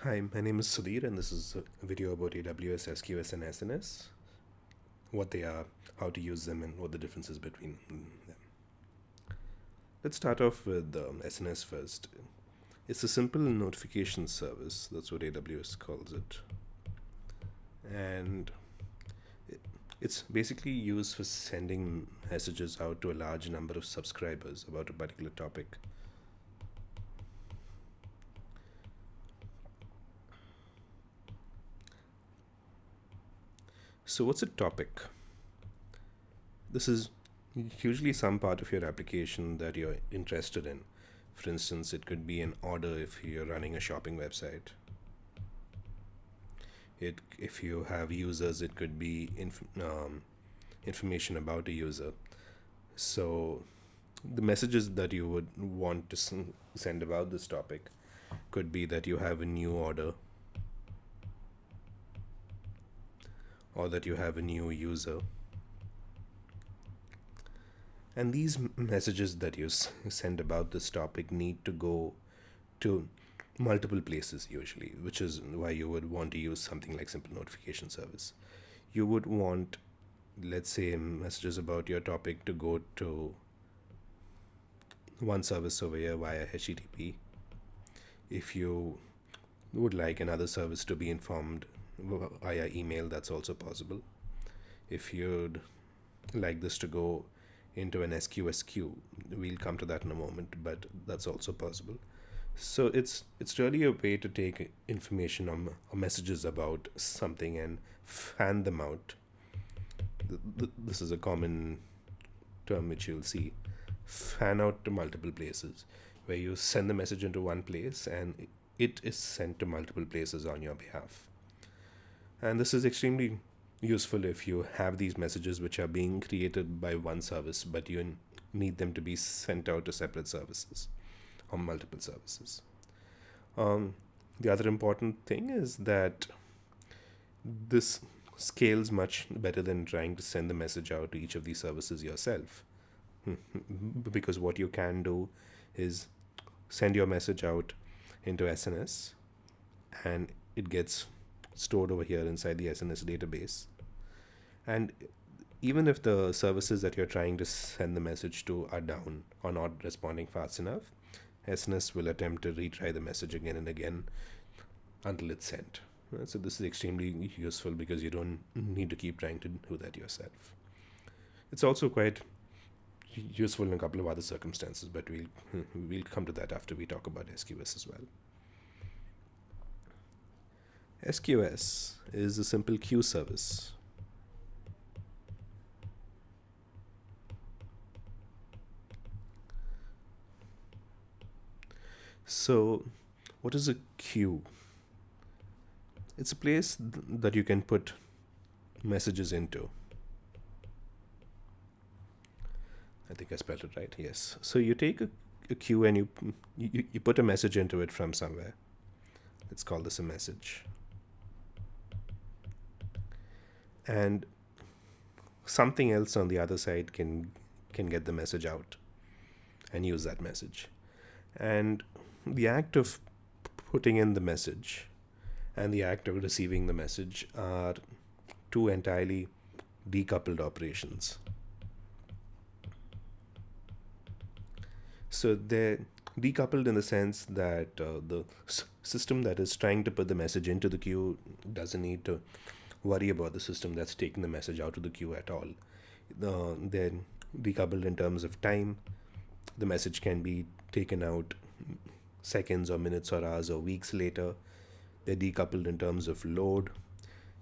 Hi, my name is Sudhir, and this is a video about AWS SQS and SNS, what they are, how to use them, and what the difference is between them. Let's start off with SNS first. It's a simple notification service, that's what AWS calls it. And it's basically used for sending messages out to a large number of subscribers about a particular topic. So, what's a topic? This is usually some part of your application that you're interested in. For instance, it could be an order if you're running a shopping website. If you have users, it could be information about a user. So, the messages that you would want to send about this topic could be that you have a new order or that you have a new user. And these messages that you send about this topic need to go to multiple places usually, which is why you would want to use something like simple notification service. You would want, let's say, messages about your topic to go to one service over here via HTTP. If you would like another service to be informed via email, that's also possible. If you'd like this to go into an SQS queue, we'll come to that in a moment, but that's also possible. So it's really a way to take information or messages about something and fan them out. This is a common term which you'll see. Fan out to multiple places, where you send the message into one place and it is sent to multiple places on your behalf. And this is extremely useful if you have these messages which are being created by one service, but you need them to be sent out to separate services or multiple services. The other important thing is that this scales much better than trying to send the message out to each of these services yourself. Because what you can do is send your message out into SNS and it gets stored over here inside the SNS database. And even if the services that you're trying to send the message to are down or not responding fast enough, SNS will attempt to retry the message again and again until it's sent. So this is extremely useful because you don't need to keep trying to do that yourself. It's also quite useful in a couple of other circumstances, but we'll come to that after we talk about SQS as well. SQS is a simple queue service. So, what is a queue? It's a place that you can put messages into. I think I spelled it right. Yes. So you take a queue and you put a message into it from somewhere. Let's call this a message. And something else on the other side can get the message out and use that message. And the act of putting in the message and the act of receiving the message are two entirely decoupled operations. So they're decoupled in the sense that the system that is trying to put the message into the queue doesn't need to worry about the system that's taking the message out of the queue at all. They're decoupled in terms of time. The message can be taken out seconds or minutes or hours or weeks later. They're decoupled in terms of load.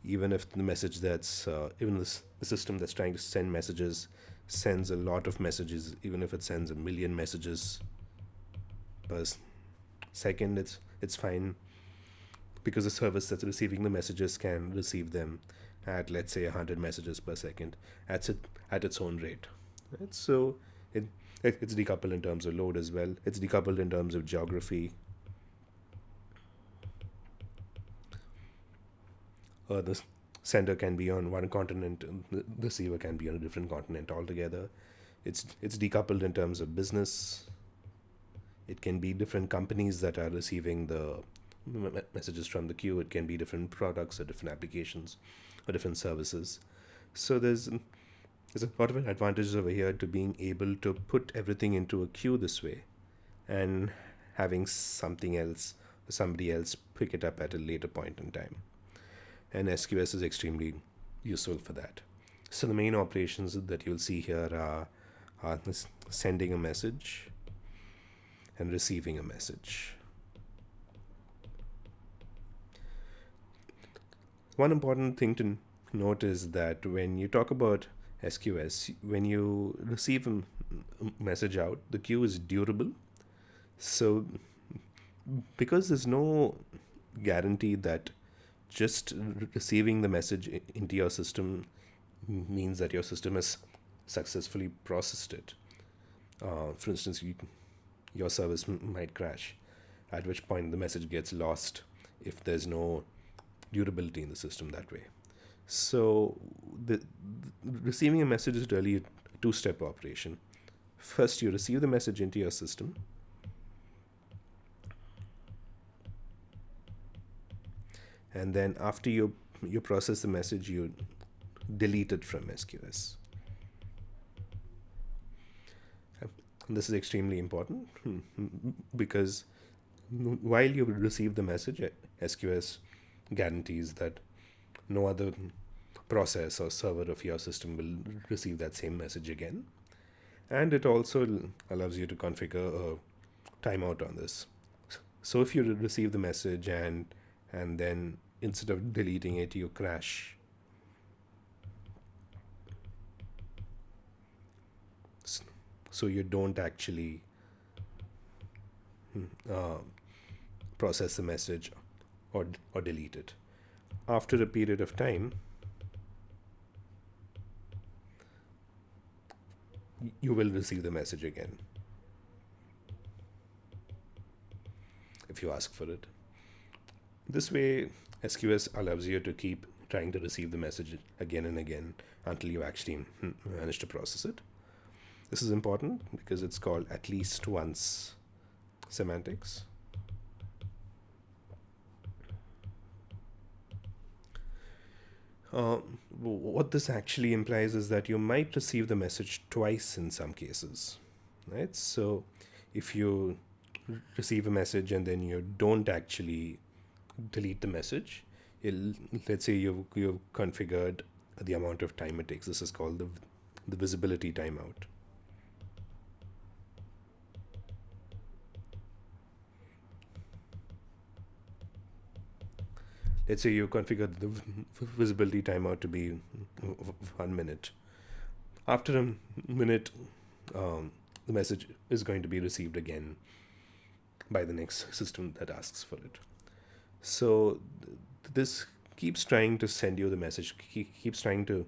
Even if the message even the system that's trying to send messages sends a lot of messages, even if it sends 1 million messages per second, it's fine, because the service that's receiving the messages can receive them at, let's say, 100 messages per second at its own rate. Right? So it's decoupled in terms of load as well. It's decoupled in terms of geography. The sender can be on one continent, the receiver can be on a different continent altogether. It's decoupled in terms of business. It can be different companies that are receiving the messages from the queue. It can be different products or different applications or different services. So there's a lot of advantages over here to being able to put everything into a queue this way, and having somebody else pick it up at a later point in time. And SQS is extremely useful for that. So the main operations that you'll see here are sending a message and receiving a message. One important thing to note is that when you talk about SQS, when you receive a message out, the queue is durable. So because there's no guarantee that just receiving the message into your system means that your system has successfully processed it. For instance, your service might crash, at which point the message gets lost if there's no durability in the system that way. So the receiving a message is really a two-step operation. First, you receive the message into your system, and then after you process the message, you delete it from SQS. And this is extremely important because while you receive the message, SQS guarantees that no other process or server of your system will receive that same message again. And it also allows you to configure a timeout on this. So if you receive the message and then instead of deleting it, you crash, so you don't actually process the message or delete it. After a period of time, you will receive the message again if you ask for it. This way, SQS allows you to keep trying to receive the message again and again until you actually manage to process it. This is important because it's called at least once semantics. What this actually implies is that you might receive the message twice in some cases, right? So if you receive a message and then you don't actually delete the message, let's say you've configured the amount of time it takes. This is called the visibility timeout. Let's say you configured the visibility timeout to be 1 minute. After a minute, the message is going to be received again by the next system that asks for it. So this keeps trying to send you the message, keeps trying to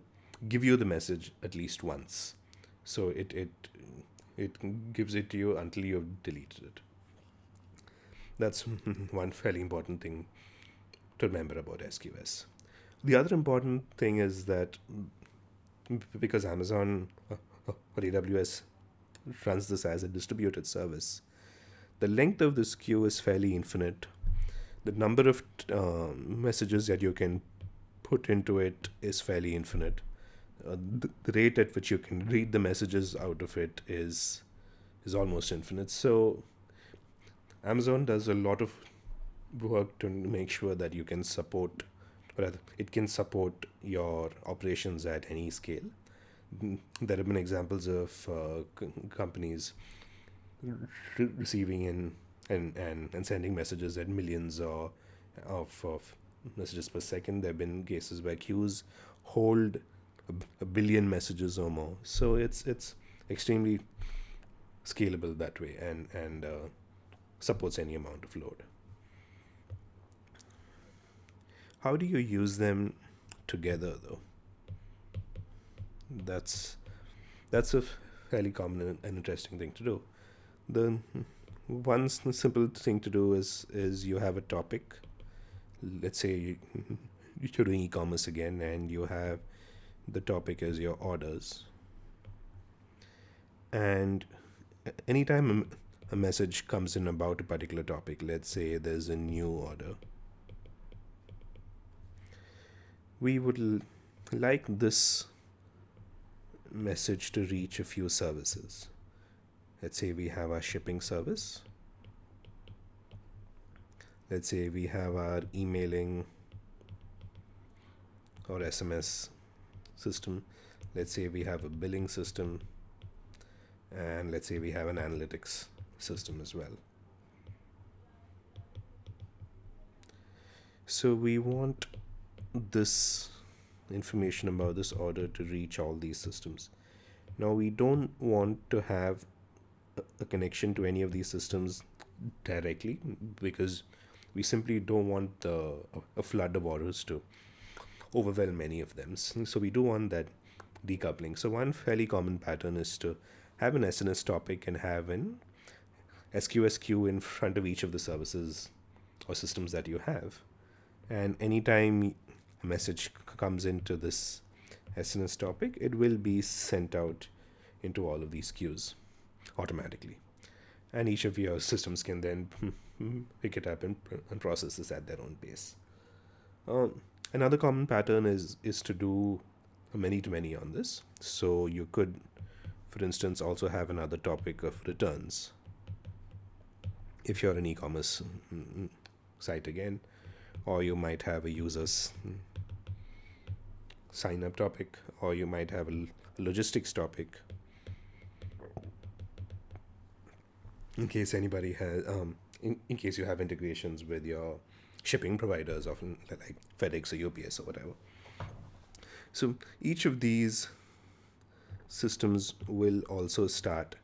give you the message at least once. So it gives it to you until you've deleted it. That's one fairly important thing to remember about SQS. The other important thing is that because Amazon or AWS runs this as a distributed service, the length of this queue is fairly infinite. The number of messages that you can put into it is fairly infinite. The rate at which you can read the messages out of it is almost infinite. So Amazon does a lot of work to make sure that you can support, or rather, it can support your operations at any scale. There have been examples of companies receiving and sending messages at millions of messages per second. There have been cases where queues hold a billion messages or more. So it's extremely scalable that way and supports any amount of load. How do you use them together, though? That's a fairly common and interesting thing to do. The one simple thing to do is you have a topic. Let's say you're doing e-commerce again, and you have the topic as your orders. And anytime a message comes in about a particular topic. Let's say there's a new order. We would like this message to reach a few services. Let's say we have our shipping service. Let's say we have our emailing or SMS system. Let's say we have a billing system. And let's say we have an analytics system as well. So we want this information about this order to reach all these systems. Now we don't want to have a connection to any of these systems directly, because we simply don't want a flood of orders to overwhelm many of them. So we do want that decoupling. So one fairly common pattern is to have an SNS topic and have an SQS queue in front of each of the services or systems that you have. And anytime a message comes into this SNS topic, it will be sent out into all of these queues automatically. And each of your systems can then pick it up and process this at their own pace. Another common pattern is to do many-to-many on this. So you could, for instance, also have another topic of returns. If you're an e-commerce site again, or you might have a user's sign-up topic, or you might have a logistics topic. In case anybody has, in case you have integrations with your shipping providers, often like FedEx or UPS or whatever. So each of these systems will also start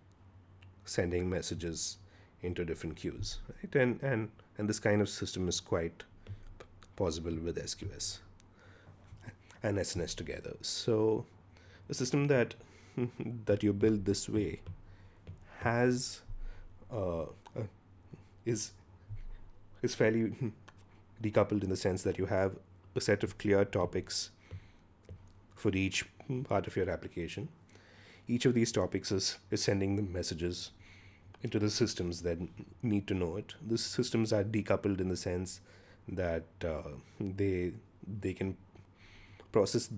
sending messages into different queues, right? And this kind of system is quite possible with SQS and SNS together. So a system that you build this way has is fairly decoupled in the sense that you have a set of clear topics for each part of your application. Each of these topics is sending the messages into the systems that need to know it. The systems are decoupled in the sense that they can process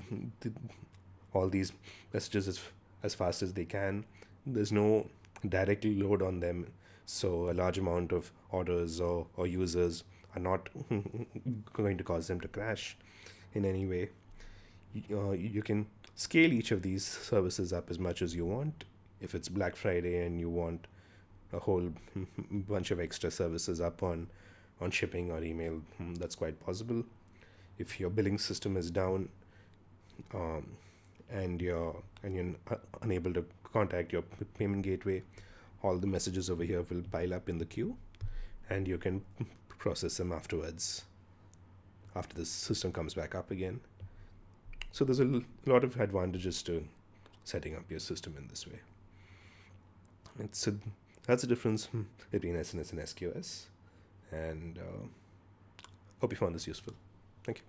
all these messages as fast as they can. There's no direct load on them, so a large amount of orders or users are not going to cause them to crash in any way. You can scale each of these services up as much as you want. If it's Black Friday and you want a whole bunch of extra services up on shipping or email, that's quite possible. If your billing system is down and you're unable to contact your payment gateway, all the messages over here will pile up in the queue, and you can process them afterwards after the system comes back up again. So there's a lot of advantages to setting up your system in this way. That's the difference between SNS and SQS, and hope you found this useful. Thank you.